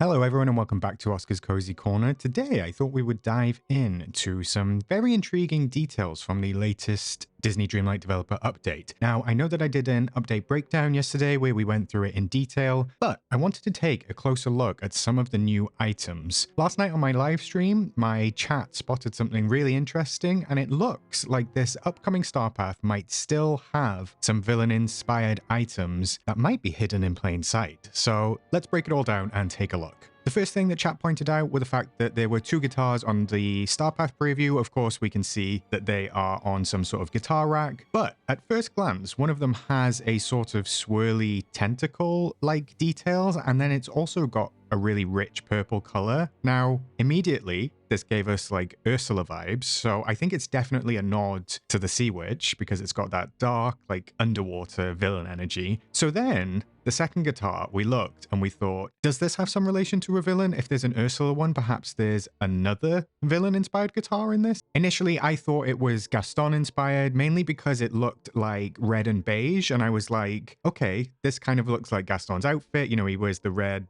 Hello everyone and welcome back to Oscar's Cozy Corner. Today I thought we would dive into some very intriguing details from the latest Disney Dreamlight developer update. Now, I know that I did an update breakdown yesterday where we went through it in detail, but I wanted to take a closer look at some of the new items. Last night on my live stream, my chat spotted something really interesting, and it looks like this upcoming Star Path might still have some villain-inspired items that might be hidden in plain sight. So let's break it all down and take a look. The first thing that chat pointed out were the fact that there were two guitars on the Star Path preview. Of course, we can see that they are on some sort of guitar rack, but at first glance, one of them has a sort of swirly tentacle-like details, and then it's also got a really rich purple color. Now, immediately, this gave us like Ursula vibes, so I think it's definitely a nod to the Sea Witch because it's got that dark, like underwater villain energy. So then, the second guitar, we looked and we thought, does this have some relation to a villain? If there's an Ursula one, perhaps there's another villain-inspired guitar in this? Initially, I thought it was Gaston-inspired, mainly because it looked like red and beige, and I was like, okay, this kind of looks like Gaston's outfit. You know, he wears the red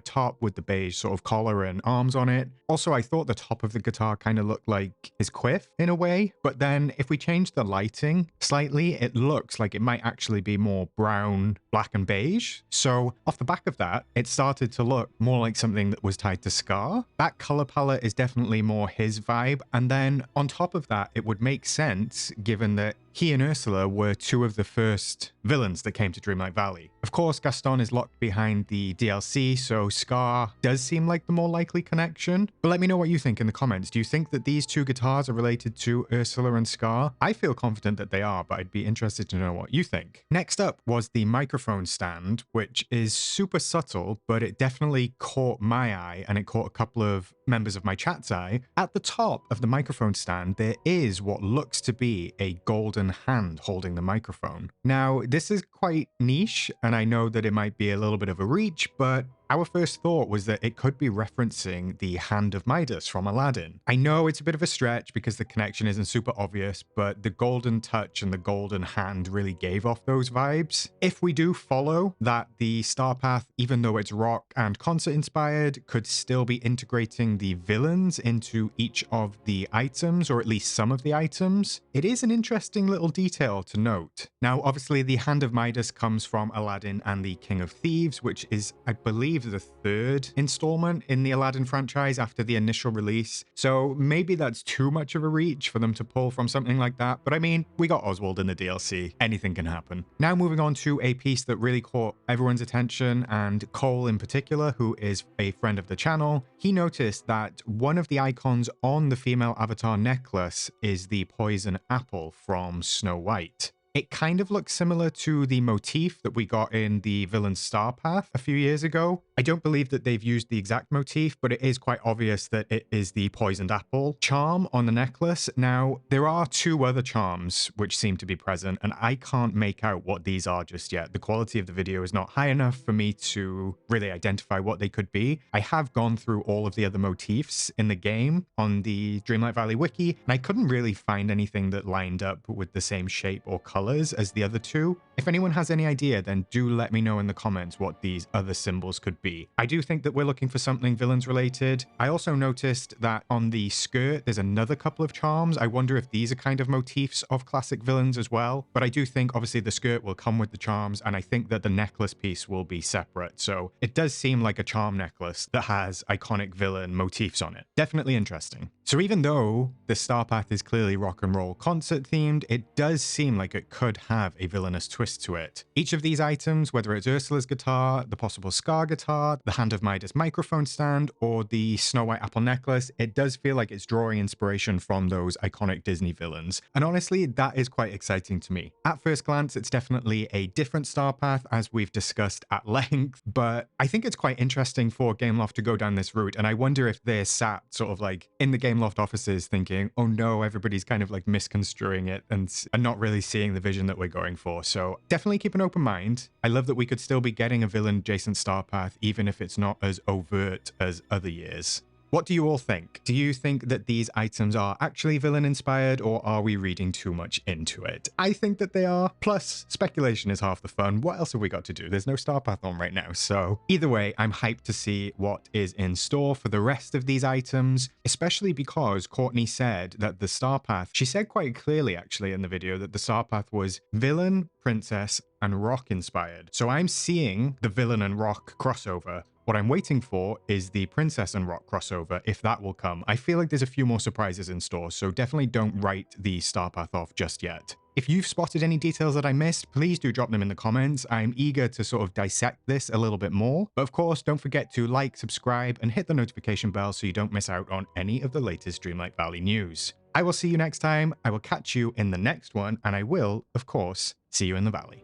top with the beige sort of collar and arms on it. Also, I thought the top of the guitar kind of looked like his quiff in a way, but then if we change the lighting slightly, it looks like it might actually be more brown, black and beige. So off the back of that, it started to look more like something that was tied to Scar. That color palette is definitely more his vibe. And then on top of that, it would make sense given that he and Ursula were two of the first villains that came to Dreamlight Valley. Of course, Gaston is locked behind the DLC, so Scar does seem like the more likely connection. But let me know what you think in the comments. Do you think that these two guitars are related to Ursula and Scar? I feel confident that they are, but I'd be interested to know what you think. Next up was the microphone stand, which is super subtle, but it definitely caught my eye and it caught a couple of members of my chat's eye. At the top of the microphone stand, there is what looks to be a golden hand holding the microphone. Now, this is quite niche, and I know that it might be a little bit of a reach, but our first thought was that it could be referencing the Hand of Midas from Aladdin. I know it's a bit of a stretch because the connection isn't super obvious, but the golden touch and the golden hand really gave off those vibes. If we do follow that, the Star Path, even though it's rock and concert inspired, could still be integrating the villains into each of the items, or at least some of the items. It is an interesting little detail to note. Now, obviously, the Hand of Midas comes from Aladdin and the King of Thieves, which is, I believe, the third installment in the Aladdin franchise after the initial release. So maybe that's too much of a reach for them to pull from something like that. But I mean, we got Oswald in the DLC. Anything can happen. Now moving on to a piece that really caught everyone's attention, and Cole in particular, who is a friend of the channel. He noticed that one of the icons on the female avatar necklace is the poison apple from Snow White. It kind of looks similar to the motif that we got in the Villain Star Path a few years ago. I don't believe that they've used the exact motif, but it is quite obvious that it is the poisoned apple charm on the necklace. Now, there are two other charms which seem to be present, and I can't make out what these are just yet. The quality of the video is not high enough for me to really identify what they could be. I have gone through all of the other motifs in the game on the Dreamlight Valley wiki, and I couldn't really find anything that lined up with the same shape or colors as the other two. If anyone has any idea, then do let me know in the comments what these other symbols could be. I do think that we're looking for something villains related. I also noticed that on the skirt, there's another couple of charms. I wonder if these are kind of motifs of classic villains as well. But I do think obviously the skirt will come with the charms, and I think that the necklace piece will be separate. So it does seem like a charm necklace that has iconic villain motifs on it. Definitely interesting. So even though the Star Path is clearly rock and roll concert themed, it does seem like it could have a villainous twist to it. Each of these items, whether it's Ursula's guitar, the possible Scar guitar, the Hand of Midas microphone stand, or the Snow White apple necklace, it does feel like it's drawing inspiration from those iconic Disney villains. And honestly, that is quite exciting to me. At first glance, it's definitely a different Star Path, as we've discussed at length, but I think it's quite interesting for Gameloft to go down this route, and I wonder if they're sat sort of like in the Gameloft offices thinking, oh no, everybody's kind of like misconstruing it and not really seeing the vision that we're going for. So definitely keep an open mind. I love that we could still be getting a villain adjacent Star Path, even if it's not as overt as other years. What do you all think? Do you think that these items are actually villain inspired, or are we reading too much into it? I think that they are. Plus, speculation is half the fun. What else have we got to do? There's no Star Path on right now. So either way, I'm hyped to see what is in store for the rest of these items, especially because Courtney said that the Star Path, she said quite clearly actually in the video that the Star Path was villain, princess, and rock inspired. So I'm seeing the villain and rock crossover. What I'm waiting for is the Princess and Rock crossover, if that will come. I feel like there's a few more surprises in store, so definitely don't write the Star Path off just yet. If you've spotted any details that I missed, please do drop them in the comments. I'm eager to sort of dissect this a little bit more. But of course, don't forget to like, subscribe, and hit the notification bell so you don't miss out on any of the latest Dreamlight Valley news. I will see you next time, I will catch you in the next one, and I will, of course, see you in the valley.